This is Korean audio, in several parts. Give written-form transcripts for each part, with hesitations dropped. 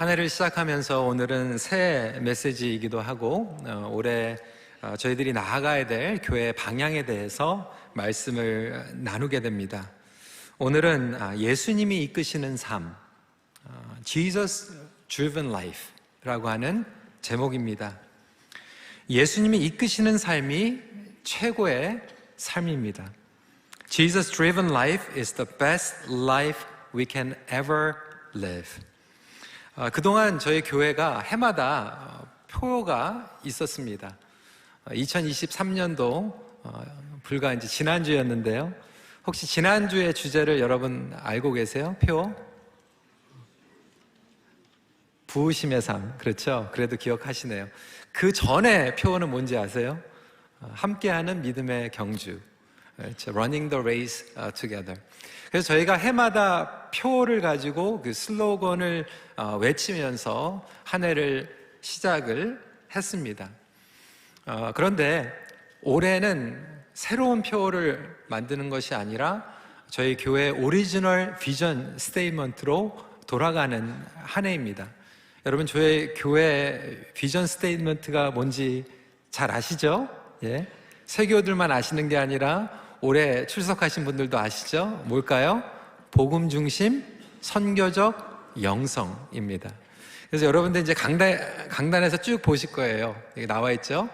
한 해를 시작하면서 오늘은 새 메시지이기도 하고 올해 저희들이 나아가야 될 교회 방향에 대해서 말씀을 나누게 됩니다. 오늘은 예수님이 이끄시는 삶, Jesus Driven Life라고 하는 제목입니다. 예수님이 이끄시는 삶이 최고의 삶입니다. Jesus Driven Life is the best life we can ever live. 그동안 저희 교회가 해마다 표가 있었습니다. 2023년도 불과 이제 지난주였는데요. 혹시 지난주의 주제를 여러분 알고 계세요? 표? 부으심의 삶. 그렇죠? 그래도 기억하시네요. 그 전에 표는 뭔지 아세요? 함께하는 믿음의 경주. Running the race together. 그래서 저희가 해마다 표를 가지고 그 슬로건을 외치면서 한 해를 시작을 했습니다. 그런데 올해는 새로운 표를 만드는 것이 아니라 저희 교회 오리지널 비전 스테이트먼트로 돌아가는 한 해입니다. 여러분, 저희 교회 비전 스테이트먼트가 뭔지 잘 아시죠? 예. 세교들만 아시는 게 아니라 올해 출석하신 분들도 아시죠? 뭘까요? 복음 중심 선교적 영성입니다. 그래서 여러분들 이제 강단에서 쭉 보실 거예요. 여기 나와 있죠?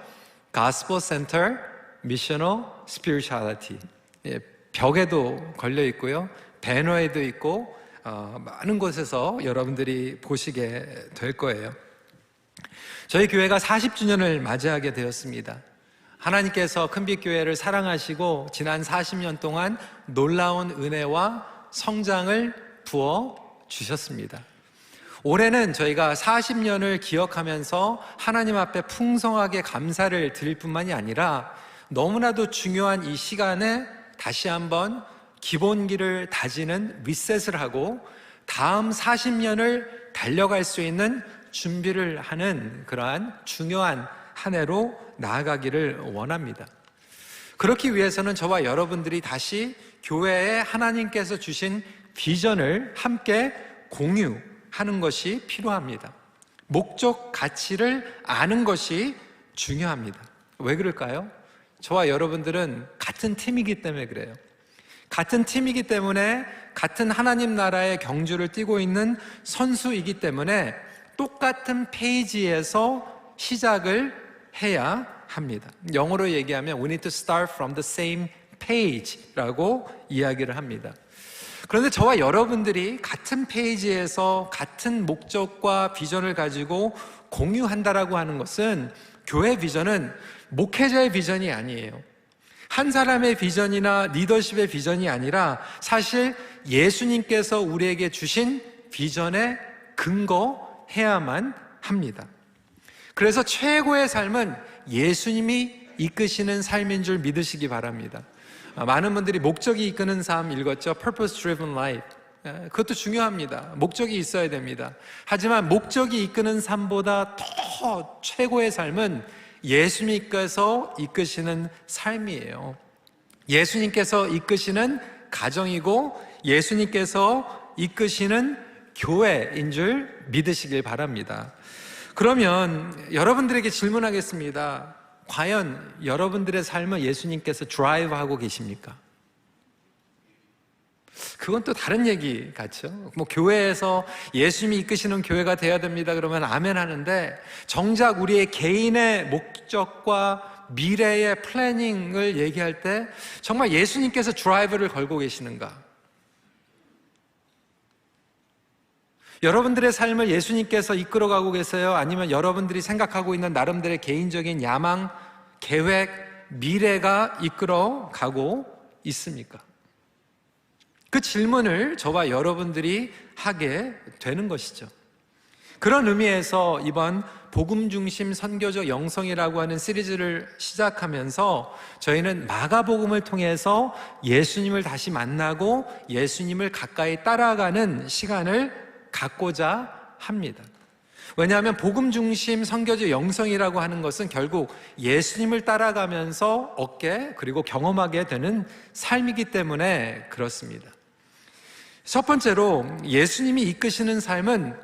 Gospel Center Missional Spirituality. 예, 벽에도 걸려 있고요. 배너에도 있고 많은 곳에서 여러분들이 보시게 될 거예요. 저희 교회가 40주년을 맞이하게 되었습니다. 하나님께서 큰빛교회를 사랑하시고 지난 40년 동안 놀라운 은혜와 성장을 부어 주셨습니다. 올해는 저희가 40년을 기억하면서 하나님 앞에 풍성하게 감사를 드릴 뿐만이 아니라 너무나도 중요한 이 시간에 다시 한번 기본기를 다지는 리셋을 하고 다음 40년을 달려갈 수 있는 준비를 하는 그러한 중요한 한 해로 나아가기를 원합니다. 그렇기 위해서는 저와 여러분들이 다시 교회에 하나님께서 주신 비전을 함께 공유하는 것이 필요합니다. 목적 가치를 아는 것이 중요합니다. 왜 그럴까요? 저와 여러분들은 같은 팀이기 때문에 그래요. 같은 팀이기 때문에 같은 하나님 나라의 경주를 뛰고 있는 선수이기 때문에 똑같은 페이지에서 시작을 해야 합니다. 영어로 얘기하면 we need to start from the same page라고 이야기를 합니다. 그런데 저와 여러분들이 같은 페이지에서 같은 목적과 비전을 가지고 공유한다라고 하는 것은 교회 비전은 목회자의 비전이 아니에요. 한 사람의 비전이나 리더십의 비전이 아니라 사실 예수님께서 우리에게 주신 비전에 근거해야만 합니다. 그래서 최고의 삶은 예수님이 이끄시는 삶인 줄 믿으시기 바랍니다. 많은 분들이 목적이 이끄는 삶 읽었죠? Purpose Driven Life. 그것도 중요합니다. 목적이 있어야 됩니다. 하지만 목적이 이끄는 삶보다 더 최고의 삶은 예수님께서 이끄시는 삶이에요. 예수님께서 이끄시는 가정이고 예수님께서 이끄시는 교회인 줄 믿으시길 바랍니다. 그러면 여러분들에게 질문하겠습니다. 과연 여러분들의 삶을 예수님께서 드라이브하고 계십니까? 그건 또 다른 얘기 같죠. 뭐 교회에서 예수님이 이끄시는 교회가 돼야 됩니다 그러면 아멘 하는데 정작 우리의 개인의 목적과 미래의 플래닝을 얘기할 때 정말 예수님께서 드라이브를 걸고 계시는가? 여러분들의 삶을 예수님께서 이끌어가고 계세요? 아니면 여러분들이 생각하고 있는 나름대로의 개인적인 야망, 계획, 미래가 이끌어가고 있습니까? 그 질문을 저와 여러분들이 하게 되는 것이죠. 그런 의미에서 이번 복음 중심 선교적 영성이라고 하는 시리즈를 시작하면서 저희는 마가복음을 통해서 예수님을 다시 만나고 예수님을 가까이 따라가는 시간을 갖고자 합니다. 왜냐하면 복음 중심 선교적 영성이라고 하는 것은 결국 예수님을 따라가면서 얻게 그리고 경험하게 되는 삶이기 때문에 그렇습니다. 첫 번째로 예수님이 이끄시는 삶은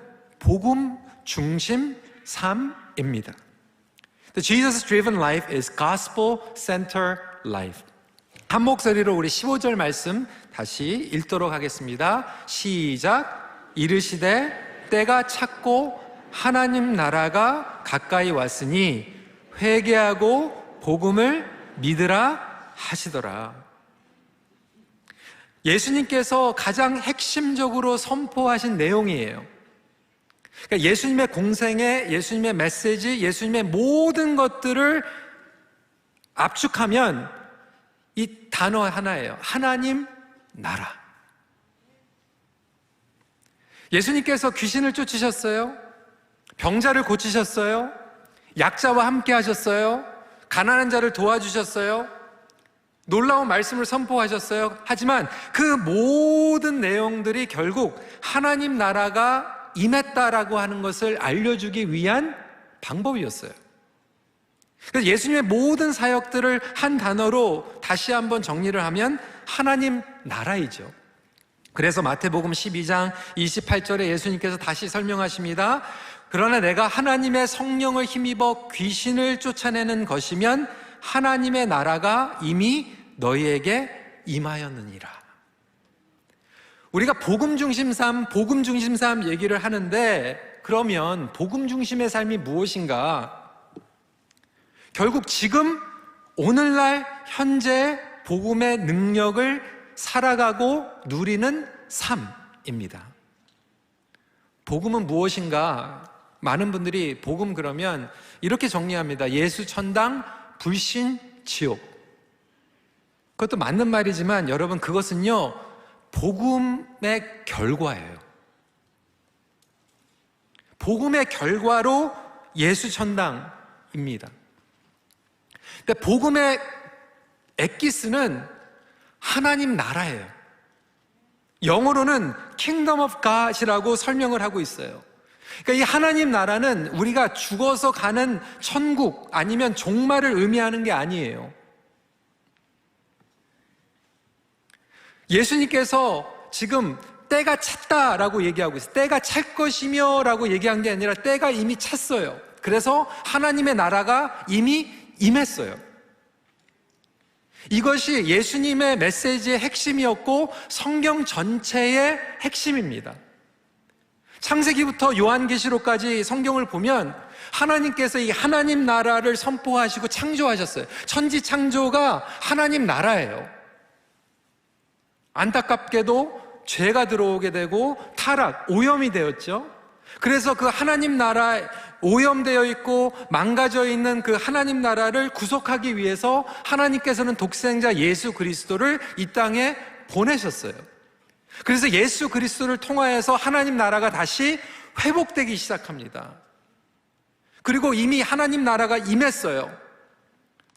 복음 중심 삶입니다. The Jesus-driven life is gospel-centered life. 한 목소리로 우리 15절 말씀 다시 읽도록 하겠습니다. 시작. 이르시되 때가 찼고 하나님 나라가 가까이 왔으니 회개하고 복음을 믿으라 하시더라. 예수님께서 가장 핵심적으로 선포하신 내용이에요. 그러니까 예수님의 공생애, 예수님의 메시지, 예수님의 모든 것들을 압축하면 이 단어 하나예요. 하나님 나라. 예수님께서 귀신을 쫓으셨어요. 병자를 고치셨어요. 약자와 함께 하셨어요. 가난한 자를 도와주셨어요. 놀라운 말씀을 선포하셨어요. 하지만 그 모든 내용들이 결국 하나님 나라가 임했다라고 하는 것을 알려주기 위한 방법이었어요. 그래서 예수님의 모든 사역들을 한 단어로 다시 한번 정리를 하면 하나님 나라이죠. 그래서 마태복음 12장 28절에 예수님께서 다시 설명하십니다. 그러나 내가 하나님의 성령을 힘입어 귀신을 쫓아내는 것이면 하나님의 나라가 이미 너희에게 임하였느니라. 우리가 복음 중심 삶 얘기를 하는데, 그러면 복음 중심의 삶이 무엇인가? 결국 지금 오늘날 현재 복음의 능력을 살아가고 누리는 삶입니다. 복음은 무엇인가? 많은 분들이 복음 그러면 이렇게 정리합니다. 예수 천당, 불신 지옥. 그것도 맞는 말이지만 여러분, 그것은요 복음의 결과예요. 복음의 결과로 예수 천당입니다. 근데 복음의 엑기스는 하나님 나라예요. 영어로는 Kingdom of God이라고 설명을 하고 있어요. 그러니까 이 하나님 나라는 우리가 죽어서 가는 천국 아니면 종말을 의미하는 게 아니에요. 예수님께서 지금 때가 찼다라고 얘기하고 있어요. 때가 찰 것이며 라고 얘기한 게 아니라 때가 이미 찼어요. 그래서 하나님의 나라가 이미 임했어요. 이것이 예수님의 메시지의 핵심이었고 성경 전체의 핵심입니다. 창세기부터 요한계시록까지 성경을 보면 하나님께서 이 하나님 나라를 선포하시고 창조하셨어요. 천지 창조가 하나님 나라예요. 안타깝게도 죄가 들어오게 되고 타락, 오염이 되었죠. 그래서 그 하나님 나라에 오염되어 있고 망가져 있는 그 하나님 나라를 구속하기 위해서 하나님께서는 독생자 예수 그리스도를 이 땅에 보내셨어요. 그래서 예수 그리스도를 통하여서 하나님 나라가 다시 회복되기 시작합니다. 그리고 이미 하나님 나라가 임했어요.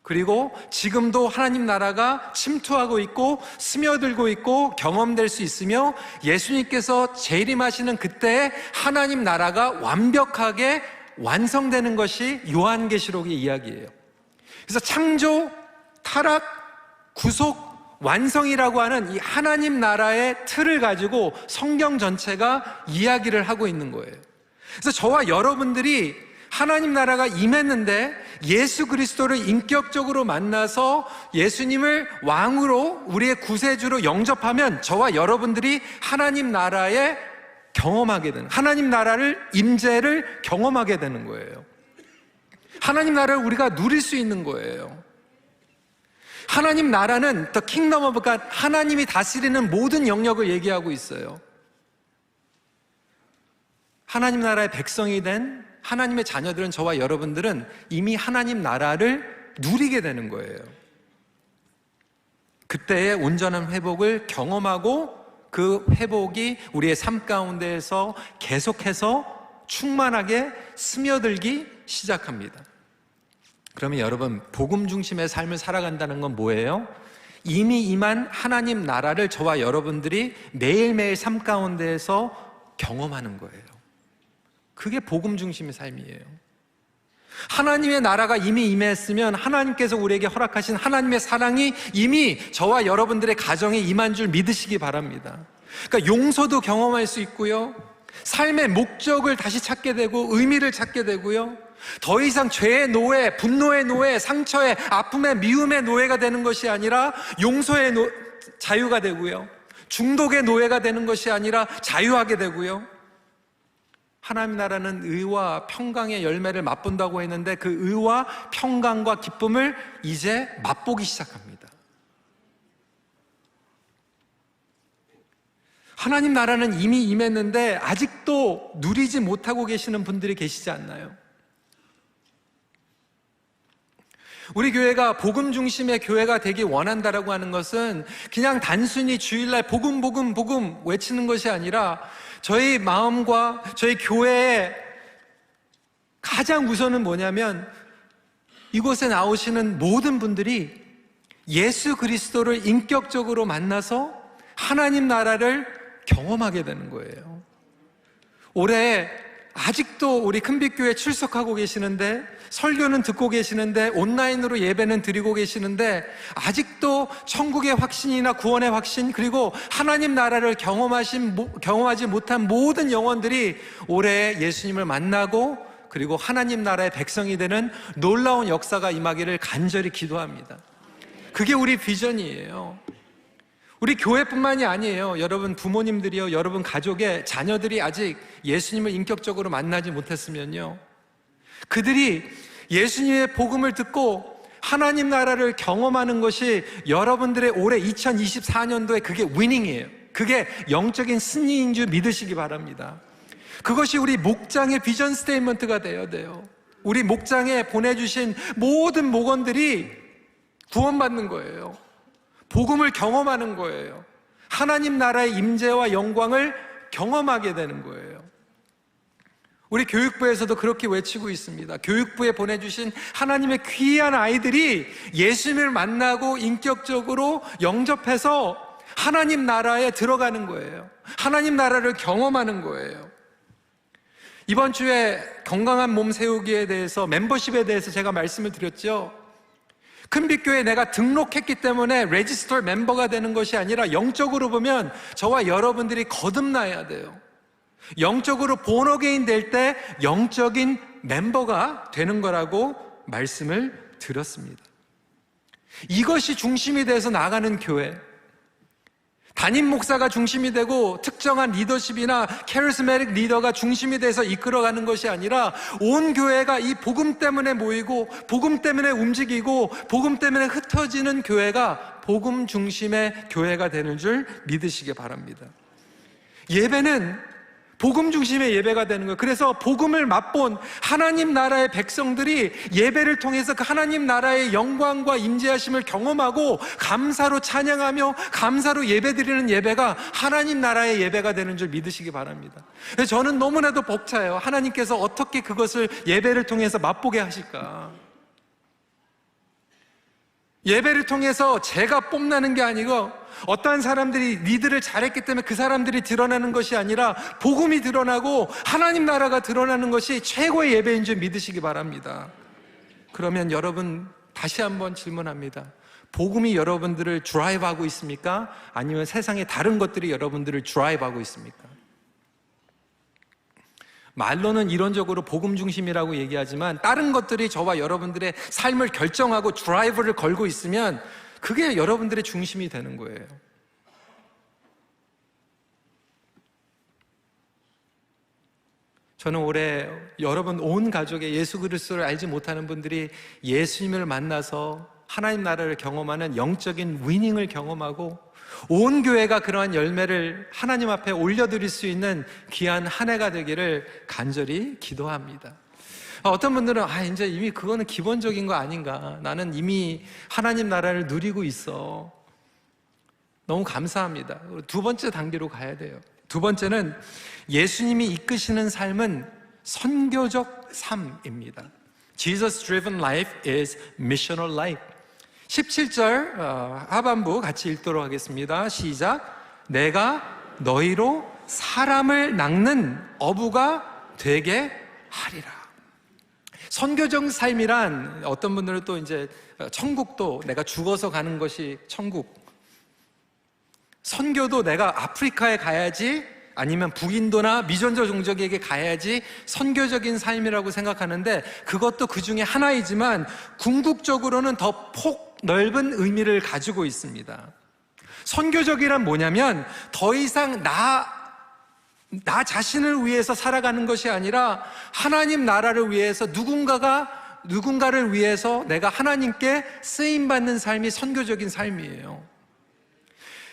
그리고 지금도 하나님 나라가 침투하고 있고 스며들고 있고 경험될 수 있으며 예수님께서 재림하시는 그때에 하나님 나라가 완벽하게 완성되는 것이 요한계시록의 이야기예요. 그래서 창조, 타락, 구속, 완성이라고 하는 이 하나님 나라의 틀을 가지고 성경 전체가 이야기를 하고 있는 거예요. 그래서 저와 여러분들이 하나님 나라가 임했는데 예수 그리스도를 인격적으로 만나서 예수님을 왕으로 우리의 구세주로 영접하면 저와 여러분들이 하나님 나라에 경험하게 되는, 하나님 나라를 임재를 경험하게 되는 거예요. 하나님 나라를 우리가 누릴 수 있는 거예요. 하나님 나라는 The Kingdom of God, 하나님이 다스리는 모든 영역을 얘기하고 있어요. 하나님 나라의 백성이 된 하나님의 자녀들은, 저와 여러분들은 이미 하나님 나라를 누리게 되는 거예요. 그때의 온전한 회복을 경험하고 그 회복이 우리의 삶 가운데에서 계속해서 충만하게 스며들기 시작합니다. 그러면 여러분, 복음 중심의 삶을 살아간다는 건 뭐예요? 이미 임한 하나님 나라를 저와 여러분들이 매일매일 삶 가운데에서 경험하는 거예요. 그게 복음 중심의 삶이에요. 하나님의 나라가 이미 임했으면 하나님께서 우리에게 허락하신 하나님의 사랑이 이미 저와 여러분들의 가정에 임한 줄 믿으시기 바랍니다. 그러니까 용서도 경험할 수 있고요, 삶의 목적을 다시 찾게 되고 의미를 찾게 되고요. 더 이상 죄의 노예, 분노의 노예, 상처의 아픔의 미움의 노예가 되는 것이 아니라 용서의 자유가 되고요. 중독의 노예가 되는 것이 아니라 자유하게 되고요. 하나님 나라는 의와 평강의 열매를 맛본다고 했는데 그 의와 평강과 기쁨을 이제 맛보기 시작합니다. 하나님 나라는 이미 임했는데 아직도 누리지 못하고 계시는 분들이 계시지 않나요? 우리 교회가 복음 중심의 교회가 되기 원한다라고 하는 것은 그냥 단순히 주일날 복음 외치는 것이 아니라 저희 마음과 저희 교회의 가장 우선은 뭐냐면 이곳에 나오시는 모든 분들이 예수 그리스도를 인격적으로 만나서 하나님 나라를 경험하게 되는 거예요. 올해 아직도 우리 큰빛교회 출석하고 계시는데, 설교는 듣고 계시는데, 온라인으로 예배는 드리고 계시는데 아직도 천국의 확신이나 구원의 확신, 그리고 하나님 나라를 경험하지 못한 모든 영혼들이 올해 예수님을 만나고 그리고 하나님 나라의 백성이 되는 놀라운 역사가 임하기를 간절히 기도합니다. 그게 우리 비전이에요. 우리 교회뿐만이 아니에요. 여러분 부모님들이요, 여러분 가족의 자녀들이 아직 예수님을 인격적으로 만나지 못했으면요, 그들이 예수님의 복음을 듣고 하나님 나라를 경험하는 것이 여러분들의 올해 2024년도에 그게 위닝이에요. 그게 영적인 승리인 줄 믿으시기 바랍니다. 그것이 우리 목장의 비전 스테이트먼트가 되어야 돼요. 우리 목장에 보내주신 모든 목원들이 구원받는 거예요. 복음을 경험하는 거예요. 하나님 나라의 임재와 영광을 경험하게 되는 거예요. 우리 교육부에서도 그렇게 외치고 있습니다. 교육부에 보내주신 하나님의 귀한 아이들이 예수님을 만나고 인격적으로 영접해서 하나님 나라에 들어가는 거예요. 하나님 나라를 경험하는 거예요. 이번 주에 건강한 몸 세우기에 대해서, 멤버십에 대해서 제가 말씀을 드렸죠. 큰빛교회에 내가 등록했기 때문에 레지스터 멤버가 되는 것이 아니라 영적으로 보면 저와 여러분들이 거듭나야 돼요. 영적으로 본 어게인 될 때 영적인 멤버가 되는 거라고 말씀을 드렸습니다. 이것이 중심이 돼서 나가는 교회, 담임 목사가 중심이 되고 특정한 리더십이나 캐리스마틱 리더가 중심이 돼서 이끌어가는 것이 아니라 온 교회가 이 복음 때문에 모이고 복음 때문에 움직이고 복음 때문에 흩어지는 교회가 복음 중심의 교회가 되는 줄 믿으시기 바랍니다. 예배는 복음 중심의 예배가 되는 거예요. 그래서 복음을 맛본 하나님 나라의 백성들이 예배를 통해서 그 하나님 나라의 영광과 임재하심을 경험하고 감사로 찬양하며 감사로 예배드리는 예배가 하나님 나라의 예배가 되는 줄 믿으시기 바랍니다. 저는 너무나도 벅차요. 하나님께서 어떻게 그것을 예배를 통해서 맛보게 하실까? 예배를 통해서 제가 뽐나는 게 아니고 어떠한 사람들이 리드를 잘했기 때문에 그 사람들이 드러나는 것이 아니라 복음이 드러나고 하나님 나라가 드러나는 것이 최고의 예배인 줄 믿으시기 바랍니다. 그러면 여러분, 다시 한번 질문합니다. 복음이 여러분들을 드라이브하고 있습니까? 아니면 세상의 다른 것들이 여러분들을 드라이브하고 있습니까? 말로는 이론적으로 복음 중심이라고 얘기하지만 다른 것들이 저와 여러분들의 삶을 결정하고 드라이브를 걸고 있으면 그게 여러분들의 중심이 되는 거예요. 저는 올해 여러분 온 가족의 예수 그리스도를 알지 못하는 분들이 예수님을 만나서 하나님 나라를 경험하는 영적인 위닝을 경험하고 온 교회가 그러한 열매를 하나님 앞에 올려드릴 수 있는 귀한 한 해가 되기를 간절히 기도합니다. 어떤 분들은 이제 이미 그거는 기본적인 거 아닌가, 나는 이미 하나님 나라를 누리고 있어. 너무 감사합니다. 두 번째 단계로 가야 돼요. 두 번째는 예수님이 이끄시는 삶은 선교적 삶입니다. Jesus driven life is missional life. 17절 하반부 같이 읽도록 하겠습니다. 시작. 내가 너희로 사람을 낚는 어부가 되게 하리라. 선교적 삶이란, 어떤 분들은 또 이제 천국도 내가 죽어서 가는 것이 천국, 선교도 내가 아프리카에 가야지 아니면 북인도나 미전자 종족에게 가야지 선교적인 삶이라고 생각하는데, 그것도 그 중에 하나이지만 궁극적으로는 더 폭넓은 의미를 가지고 있습니다. 선교적이란 뭐냐면 더 이상 나 자신을 위해서 살아가는 것이 아니라 하나님 나라를 위해서 누군가를 위해서 내가 하나님께 쓰임받는 삶이 선교적인 삶이에요.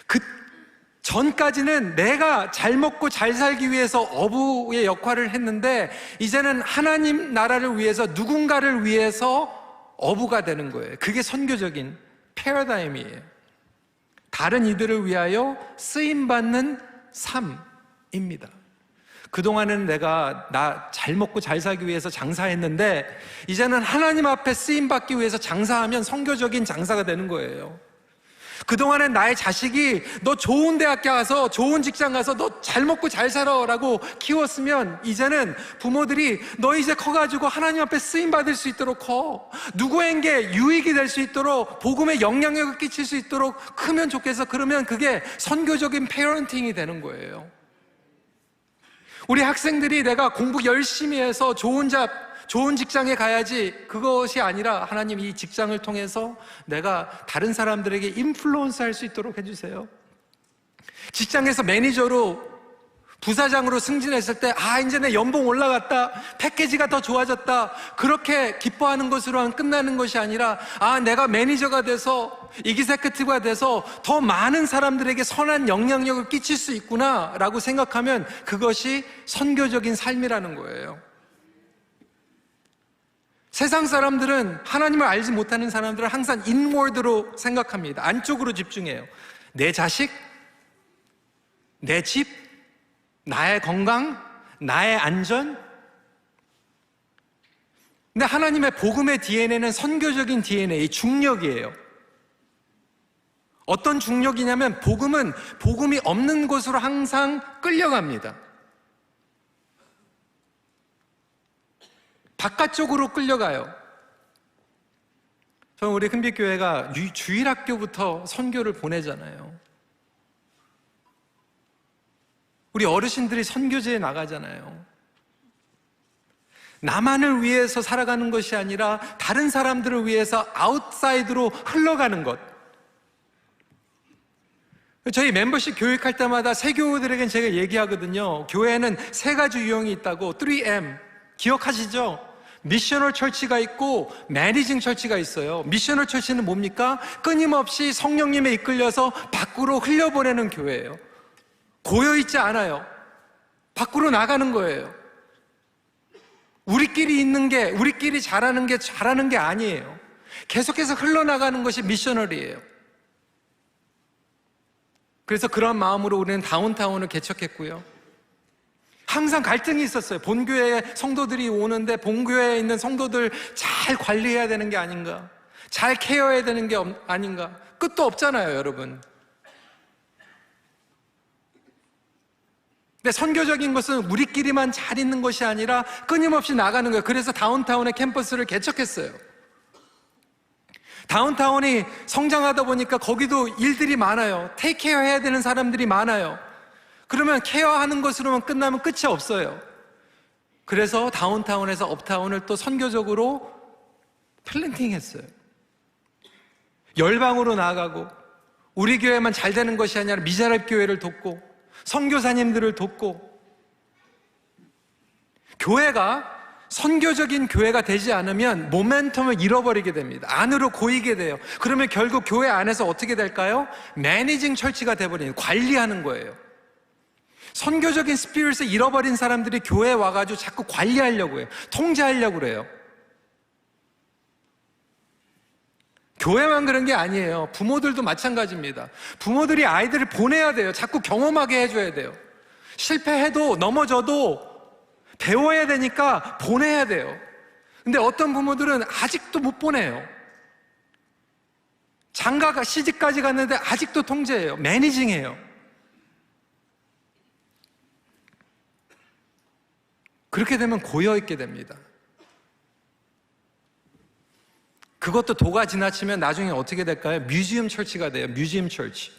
그 전까지는 내가 잘 먹고 잘 살기 위해서 어부의 역할을 했는데, 이제는 하나님 나라를 위해서 누군가를 위해서 어부가 되는 거예요. 그게 선교적인 패러다임이에요. 다른 이들을 위하여 쓰임받는 삶입니다. 그동안은 내가 나 잘 먹고 잘 살기 위해서 장사했는데, 이제는 하나님 앞에 쓰임받기 위해서 장사하면 선교적인 장사가 되는 거예요. 그동안엔 나의 자식이 너 좋은 대학 가서 좋은 직장 가서 너 잘 먹고 잘 살아 라고 키웠으면, 이제는 부모들이 너 이제 커가지고 하나님 앞에 쓰임받을 수 있도록 커, 누구에게 유익이 될 수 있도록, 복음에 영향력을 끼칠 수 있도록 크면 좋겠어. 그러면 그게 선교적인 페어런팅이 되는 거예요. 우리 학생들이 내가 공부 열심히 해서 좋은 직장에 가야지, 그것이 아니라 하나님 이 직장을 통해서 내가 다른 사람들에게 인플루언스 할 수 있도록 해주세요. 직장에서 매니저로 부사장으로 승진했을 때 이제 내 연봉 올라갔다, 패키지가 더 좋아졌다, 그렇게 기뻐하는 것으로만 끝나는 것이 아니라 내가 매니저가 돼서 이기세크티브가 돼서 더 많은 사람들에게 선한 영향력을 끼칠 수 있구나 라고 생각하면 그것이 선교적인 삶이라는 거예요. 세상 사람들은, 하나님을 알지 못하는 사람들은 항상 인워드로 생각합니다. 안쪽으로 집중해요. 내 자식, 내 집, 나의 건강, 나의 안전. 근데 하나님의 복음의 DNA는 선교적인 DNA, 중력이에요. 어떤 중력이냐면, 복음은 복음이 없는 곳으로 항상 끌려갑니다. 바깥쪽으로 끌려가요. 저는 우리 큰빛교회가 주일학교부터 선교를 보내잖아요. 우리 어르신들이 선교제에 나가잖아요. 나만을 위해서 살아가는 것이 아니라 다른 사람들을 위해서 아웃사이드로 흘러가는 것. 저희 멤버십 교육할 때마다 새교우들에겐 제가 얘기하거든요. 교회에는 3가지 유형이 있다고. 3M 기억하시죠? 미셔널 처치가 있고 매니징 처치가 있어요. 미셔널 처치는 뭡니까? 끊임없이 성령님에 이끌려서 밖으로 흘려보내는 교회예요. 고여있지 않아요. 밖으로 나가는 거예요. 우리끼리 있는 게, 우리끼리 잘하는 게 아니에요. 계속해서 흘러나가는 것이 미셔널이에요. 그래서 그런 마음으로 우리는 다운타운을 개척했고요. 항상 갈등이 있었어요. 본교회에 성도들이 오는데 본교회에 있는 성도들 잘 관리해야 되는 게 아닌가, 잘 케어해야 되는 게 아닌가. 끝도 없잖아요, 여러분. 근데 선교적인 것은 우리끼리만 잘 있는 것이 아니라 끊임없이 나가는 거예요. 그래서 다운타운에 캠퍼스를 개척했어요. 다운타운이 성장하다 보니까 거기도 일들이 많아요. 테이크케어 해야 되는 사람들이 많아요. 그러면 케어하는 것으로만 끝나면 끝이 없어요. 그래서 다운타운에서 업타운을 또 선교적으로 플랜팅했어요. 열방으로 나아가고, 우리 교회만 잘 되는 것이 아니라 미자랍 교회를 돕고, 선교사님들을 돕고. 교회가 선교적인 교회가 되지 않으면 모멘텀을 잃어버리게 됩니다. 안으로 고이게 돼요. 그러면 결국 교회 안에서 어떻게 될까요? 매니징 처치가 돼버리는, 관리하는 거예요. 선교적인 스피릿을 잃어버린 사람들이 교회에 와가지고 자꾸 관리하려고 해요. 통제하려고 그래요. 교회만 그런 게 아니에요. 부모들도 마찬가지입니다. 부모들이 아이들을 보내야 돼요. 자꾸 경험하게 해줘야 돼요. 실패해도 넘어져도 배워야 되니까 보내야 돼요. 근데 어떤 부모들은 아직도 못 보내요. 장가가 시집까지 갔는데 아직도 통제해요. 매니징해요. 그렇게 되면 고여있게 됩니다. 그것도 도가 지나치면 나중에 어떻게 될까요? 뮤지엄 철치가 돼요. 뮤지엄 철치.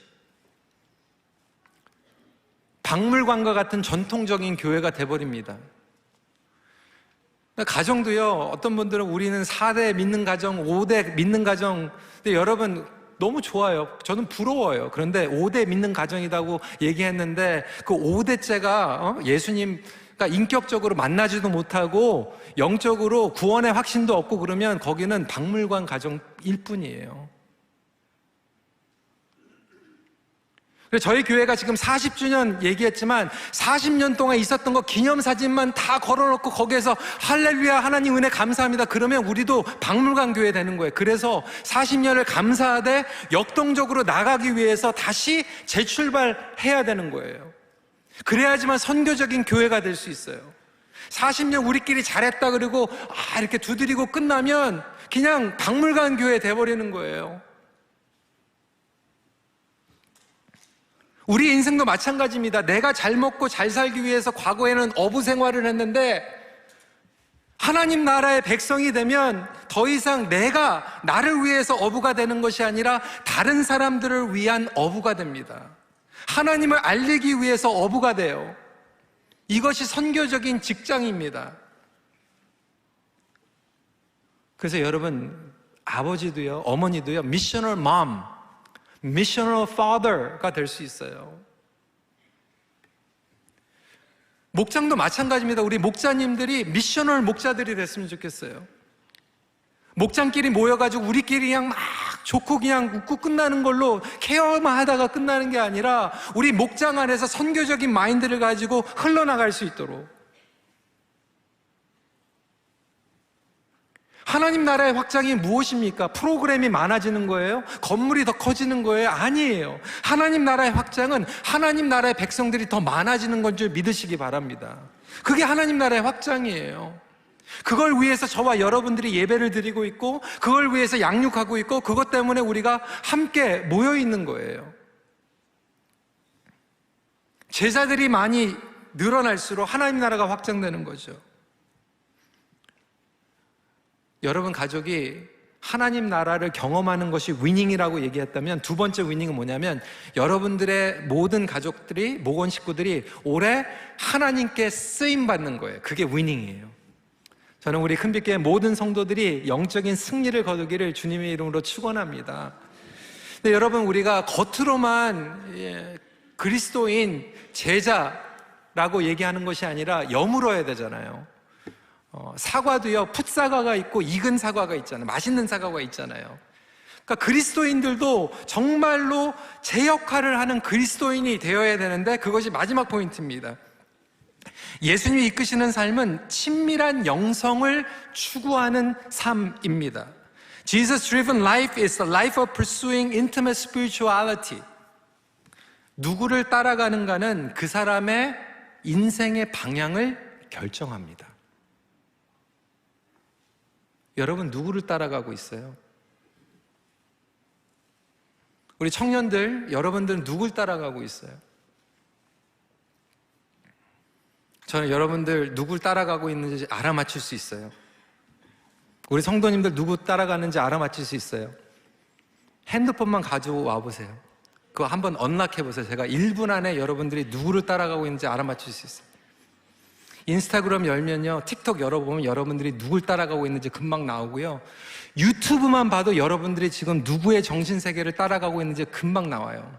박물관과 같은 전통적인 교회가 돼버립니다. 가정도요, 어떤 분들은 우리는 4대 믿는 가정, 5대 믿는 가정, 근데 여러분 너무 좋아요. 저는 부러워요. 그런데 5대 믿는 가정이라고 얘기했는데 그 5대째가 예수님과 인격적으로 만나지도 못하고 영적으로 구원의 확신도 없고 그러면 거기는 박물관 가정일 뿐이에요. 그래서 저희 교회가 지금 40주년 얘기했지만 40년 동안 있었던 거 기념사진만 다 걸어놓고 거기에서 할렐루야 하나님 은혜 감사합니다 그러면 우리도 박물관 교회 되는 거예요. 그래서 40년을 감사하되 역동적으로 나가기 위해서 다시 재출발해야 되는 거예요. 그래야지만 선교적인 교회가 될 수 있어요. 40년 우리끼리 잘했다 그리고 이렇게 두드리고 끝나면 그냥 박물관 교회 돼버리는 거예요. 우리 인생도 마찬가지입니다. 내가 잘 먹고 잘 살기 위해서 과거에는 어부 생활을 했는데 하나님 나라의 백성이 되면 더 이상 내가 나를 위해서 어부가 되는 것이 아니라 다른 사람들을 위한 어부가 됩니다. 하나님을 알리기 위해서 어부가 돼요. 이것이 선교적인 직장입니다. 그래서 여러분 아버지도요, 어머니도요, 미셔널 맘, 미셔널 파더가 될 수 있어요. 목장도 마찬가지입니다. 우리 목자님들이 미셔널 목자들이 됐으면 좋겠어요. 목장끼리 모여가지고 우리끼리 그냥 막 좋고 그냥 웃고 끝나는 걸로 케어만 하다가 끝나는 게 아니라 우리 목장 안에서 선교적인 마인드를 가지고 흘러나갈 수 있도록. 하나님 나라의 확장이 무엇입니까? 프로그램이 많아지는 거예요? 건물이 더 커지는 거예요? 아니에요. 하나님 나라의 확장은 하나님 나라의 백성들이 더 많아지는 건 줄 믿으시기 바랍니다. 그게 하나님 나라의 확장이에요. 그걸 위해서 저와 여러분들이 예배를 드리고 있고 그걸 위해서 양육하고 있고 그것 때문에 우리가 함께 모여 있는 거예요. 제자들이 많이 늘어날수록 하나님 나라가 확장되는 거죠. 여러분 가족이 하나님 나라를 경험하는 것이 위닝이라고 얘기했다면 두 번째 위닝은 뭐냐면 여러분들의 모든 가족들이, 모건 식구들이 올해 하나님께 쓰임받는 거예요. 그게 위닝이에요. 저는 우리 큰빛교회 모든 성도들이 영적인 승리를 거두기를 주님의 이름으로 축원합니다. 근데 여러분 우리가 겉으로만 그리스도인 제자라고 얘기하는 것이 아니라 여물어야 되잖아요. 사과도요, 풋사과가 있고 익은 사과가 있잖아요. 맛있는 사과가 있잖아요. 그러니까 그리스도인들도 정말로 제 역할을 하는 그리스도인이 되어야 되는데 그것이 마지막 포인트입니다. 예수님이 이끄시는 삶은 친밀한 영성을 추구하는 삶입니다. Jesus-driven life is the life of pursuing intimate spirituality. 누구를 따라가는가는 그 사람의 인생의 방향을 결정합니다. 여러분 누구를 따라가고 있어요? 우리 청년들, 여러분들은 누굴 따라가고 있어요? 저는 여러분들 누굴 따라가고 있는지 알아맞힐 수 있어요. 우리 성도님들 누구 따라가는지 알아맞힐 수 있어요. 핸드폰만 가져와 보세요. 그거 한번 언락해 보세요. 제가 1분 안에 여러분들이 누구를 따라가고 있는지 알아맞힐 수 있어요. 인스타그램 열면요, 틱톡 열어보면 여러분들이 누굴 따라가고 있는지 금방 나오고요, 유튜브만 봐도 여러분들이 지금 누구의 정신세계를 따라가고 있는지 금방 나와요.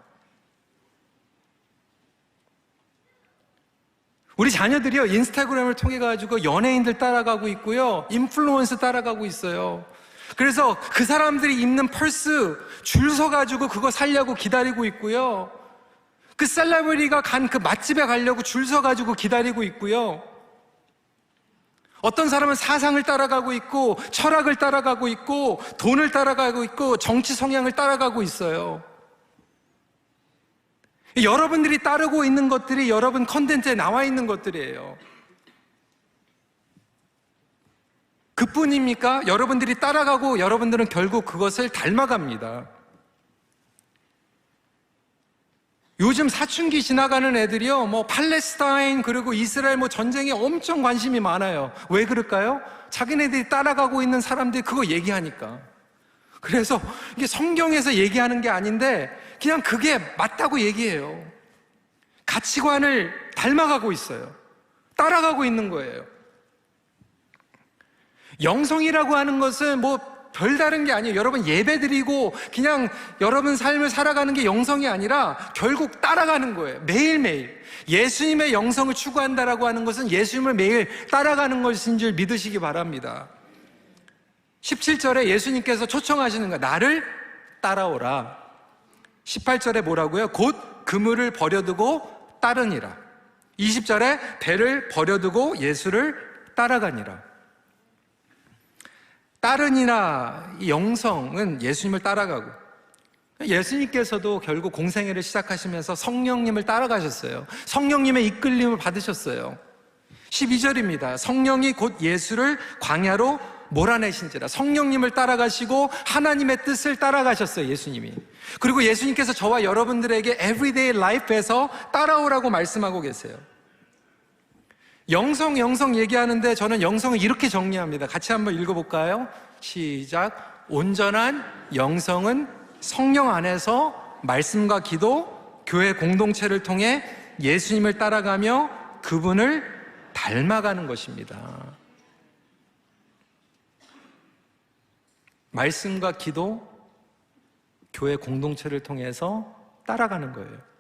우리 자녀들이요, 인스타그램을 통해 가지고 연예인들 따라가고 있고요, 인플루언서 따라가고 있어요. 그래서 그 사람들이 입는 펄스 줄 서가지고 그거 사려고 기다리고 있고요, 그 셀러브리티가 간 그 맛집에 가려고 줄 서가지고 기다리고 있고요, 어떤 사람은 사상을 따라가고 있고 철학을 따라가고 있고 돈을 따라가고 있고 정치 성향을 따라가고 있어요. 여러분들이 따르고 있는 것들이 여러분 컨텐츠에 나와 있는 것들이에요. 그뿐입니까? 여러분들이 따라가고 여러분들은 결국 그것을 닮아갑니다. 요즘 사춘기 지나가는 애들이요, 팔레스타인 그리고 이스라엘 전쟁에 엄청 관심이 많아요. 왜 그럴까요? 자기네들이 따라가고 있는 사람들이 그거 얘기하니까. 그래서 이게 성경에서 얘기하는 게 아닌데 그냥 그게 맞다고 얘기해요. 가치관을 닮아가고 있어요. 따라가고 있는 거예요. 영성이라고 하는 것은 별다른 게 아니에요. 여러분 예배드리고 그냥 여러분 삶을 살아가는 게 영성이 아니라 결국 따라가는 거예요. 매일매일. 예수님의 영성을 추구한다라고 하는 것은 예수님을 매일 따라가는 것인 줄 믿으시기 바랍니다. 17절에 예수님께서 초청하시는 거예요. 나를 따라오라. 18절에 뭐라고요? 곧 그물을 버려두고 따르니라. 20절에 배를 버려두고 예수를 따라가니라. 따르니라, 이 영성은 예수님을 따라가고, 예수님께서도 결국 공생애를 시작하시면서 성령님을 따라가셨어요. 성령님의 이끌림을 받으셨어요. 12절입니다. 성령이 곧 예수를 광야로 몰아내신지라. 성령님을 따라가시고 하나님의 뜻을 따라가셨어요, 예수님이. 그리고 예수님께서 저와 여러분들에게 everyday life에서 따라오라고 말씀하고 계세요. 영성 얘기하는데 저는 영성을 이렇게 정리합니다. 같이 한번 읽어볼까요? 시작. 온전한 영성은 성령 안에서 말씀과 기도, 교회 공동체를 통해 예수님을 따라가며 그분을 닮아가는 것입니다. 말씀과 기도, 교회 공동체를 통해서 따라가는 거예요.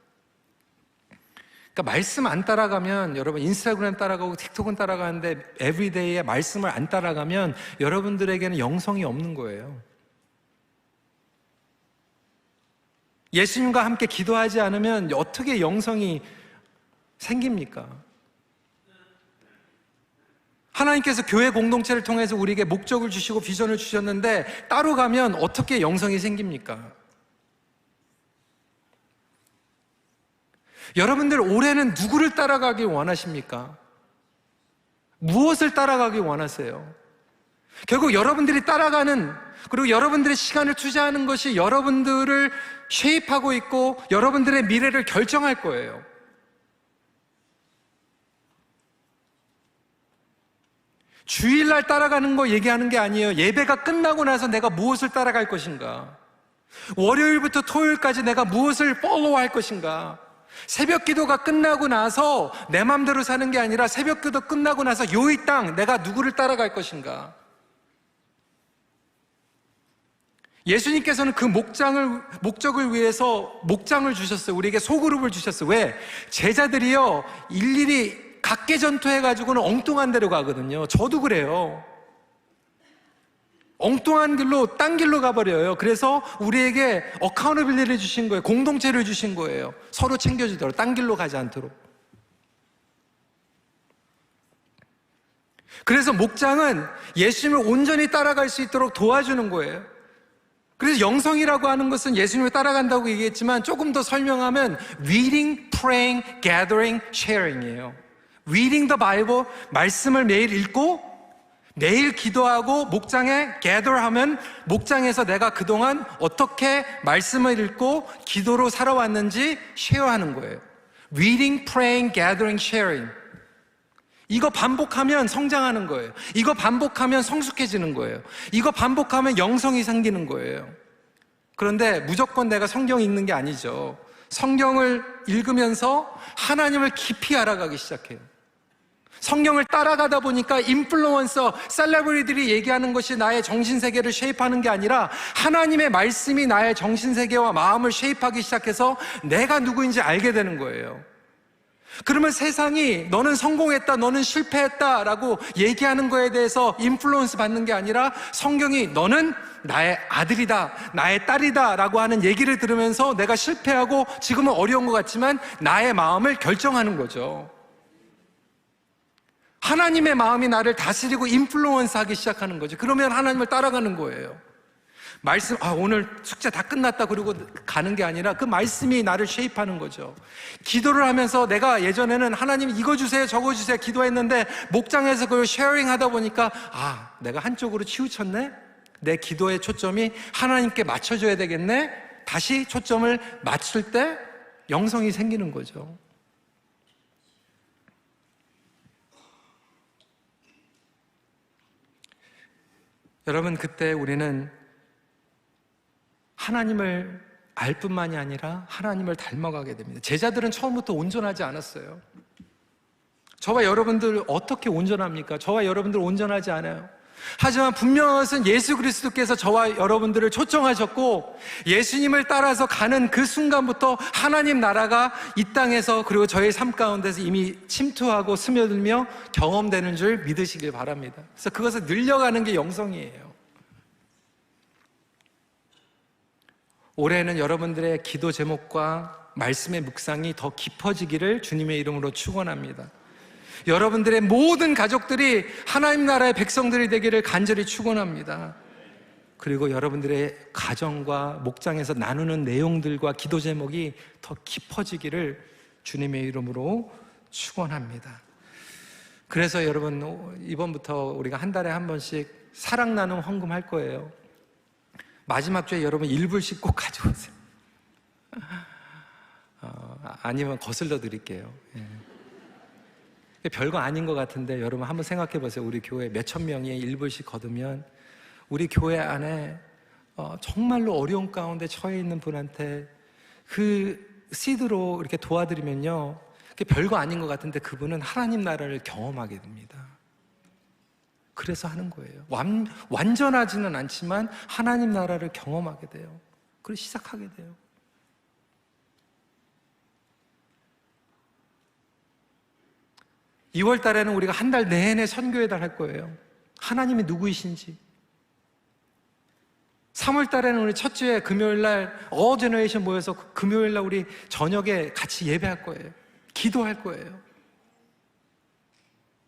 그러니까 말씀 안 따라가면, 여러분 인스타그램 따라가고 틱톡은 따라가는데 에브리데이에 말씀을 안 따라가면 여러분들에게는 영성이 없는 거예요. 예수님과 함께 기도하지 않으면 어떻게 영성이 생깁니까? 하나님께서 교회 공동체를 통해서 우리에게 목적을 주시고 비전을 주셨는데 따로 가면 어떻게 영성이 생깁니까? 여러분들 올해는 누구를 따라가길 원하십니까? 무엇을 따라가길 원하세요? 결국 여러분들이 따라가는, 그리고 여러분들의 시간을 투자하는 것이 여러분들을 쉐입하고 있고 여러분들의 미래를 결정할 거예요. 주일날 따라가는 거 얘기하는 게 아니에요. 예배가 끝나고 나서 내가 무엇을 따라갈 것인가? 월요일부터 토요일까지 내가 무엇을 팔로우할 것인가? 새벽 기도가 끝나고 나서 내 맘대로 사는 게 아니라 새벽 기도 끝나고 나서 이 땅 내가 누구를 따라갈 것인가? 예수님께서는 그 목적을 위해서 목장을 주셨어요. 우리에게 소그룹을 주셨어요. 왜? 제자들이요 일일이 각계 전투해가지고는 엉뚱한 데로 가거든요. 저도 그래요. 엉뚱한 길로 딴 길로 가버려요. 그래서 우리에게 어카운터빌리티를 주신 거예요. 공동체를 주신 거예요. 서로 챙겨주도록, 딴 길로 가지 않도록. 그래서 목장은 예수님을 온전히 따라갈 수 있도록 도와주는 거예요. 그래서 영성이라고 하는 것은 예수님을 따라간다고 얘기했지만 조금 더 설명하면 reading, praying, gathering, sharing이에요. reading the Bible, 말씀을 매일 읽고 매일 기도하고 목장에 gather하면 목장에서 내가 그동안 어떻게 말씀을 읽고 기도로 살아왔는지 쉐어하는 거예요. reading, praying, gathering, sharing. 이거 반복하면 성장하는 거예요. 이거 반복하면 성숙해지는 거예요. 이거 반복하면 영성이 생기는 거예요. 그런데 무조건 내가 성경 읽는 게 아니죠. 성경을 읽으면서 하나님을 깊이 알아가기 시작해요. 성경을 따라가다 보니까 인플루언서, 셀레브리들이 얘기하는 것이 나의 정신세계를 쉐입하는 게 아니라 하나님의 말씀이 나의 정신세계와 마음을 쉐입하기 시작해서 내가 누구인지 알게 되는 거예요. 그러면 세상이 너는 성공했다, 너는 실패했다 라고 얘기하는 거에 대해서 인플루언스 받는 게 아니라 성경이 너는 나의 아들이다, 나의 딸이다 라고 하는 얘기를 들으면서 내가 실패하고 지금은 어려운 것 같지만 나의 마음을 결정하는 거죠. 하나님의 마음이 나를 다스리고 인플루언스 하기 시작하는 거죠. 그러면 하나님을 따라가는 거예요. 말씀, 오늘 숙제 다 끝났다 그러고 가는 게 아니라 그 말씀이 나를 쉐입하는 거죠. 기도를 하면서 내가 예전에는 하나님 이거 주세요 저거 주세요 기도했는데 목장에서 그걸 쉐어링 하다 보니까 내가 한쪽으로 치우쳤네? 내 기도의 초점이 하나님께 맞춰줘야 되겠네? 다시 초점을 맞출 때 영성이 생기는 거죠. 여러분, 그때 우리는 하나님을 알 뿐만이 아니라 하나님을 닮아가게 됩니다. 제자들은 처음부터 온전하지 않았어요. 저와 여러분들 어떻게 온전합니까? 저와 여러분들 온전하지 않아요. 하지만 분명한 것은 예수 그리스도께서 저와 여러분들을 초청하셨고, 예수님을 따라서 가는 그 순간부터 하나님 나라가 이 땅에서, 그리고 저의 삶 가운데서 이미 침투하고 스며들며 경험되는 줄 믿으시길 바랍니다. 그래서 그것을 늘려가는 게 영성이에요. 올해는 여러분들의 기도 제목과 말씀의 묵상이 더 깊어지기를 주님의 이름으로 축원합니다. 여러분들의 모든 가족들이 하나님 나라의 백성들이 되기를 간절히 축원합니다. 그리고 여러분들의 가정과 목장에서 나누는 내용들과 기도 제목이 더 깊어지기를 주님의 이름으로 축원합니다. 그래서 여러분, 이번부터 우리가 한 달에 한 번씩 사랑 나눔 헌금 할 거예요. 마지막 주에 여러분 1불씩 꼭 가져오세요. 아니면 거슬러 드릴게요. 별거 아닌 것 같은데 여러분 한번 생각해 보세요. 우리 교회 몇천 명이 1불씩 거두면 우리 교회 안에 정말로 어려운 가운데 처해 있는 분한테 그 시드로 이렇게 도와드리면요, 별거 아닌 것 같은데 그분은 하나님 나라를 경험하게 됩니다. 그래서 하는 거예요. 완전하지는 않지만 하나님 나라를 경험하게 돼요. 그리고 시작하게 돼요. (2월) 달에는 우리가 한 달 내내 선교회 달 할 거예요. 하나님이 누구이신지. (3월) 달에는 우리 첫 주에 금요일 날 제너레이션 모여서 금요일 날 우리 저녁에 같이 예배할 거예요. 기도할 거예요.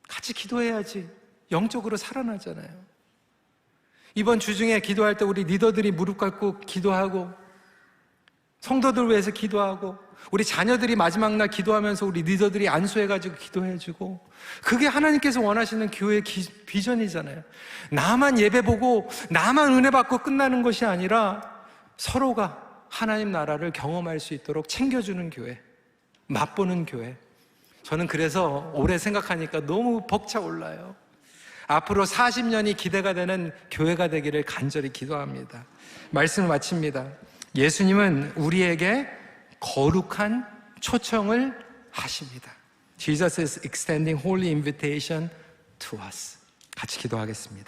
같이 기도해야지 영적으로 살아나잖아요. 이번 주 중에 기도할 때 우리 리더들이 무릎 꿇고 기도하고, 성도들 위해서 기도하고, 우리 자녀들이 마지막 날 기도하면서 우리 리더들이 안수해가지고 기도해주고, 그게 하나님께서 원하시는 교회의 비전이잖아요. 나만 예배 보고 나만 은혜 받고 끝나는 것이 아니라 서로가 하나님 나라를 경험할 수 있도록 챙겨주는 교회, 맛보는 교회. 저는 그래서 올해 생각하니까 너무 벅차올라요. 앞으로 40년이 기대가 되는 교회가 되기를 간절히 기도합니다. 말씀을 마칩니다. 예수님은 우리에게 거룩한 초청을 하십니다. Jesus is extending holy invitation to us. 같이 기도하겠습니다.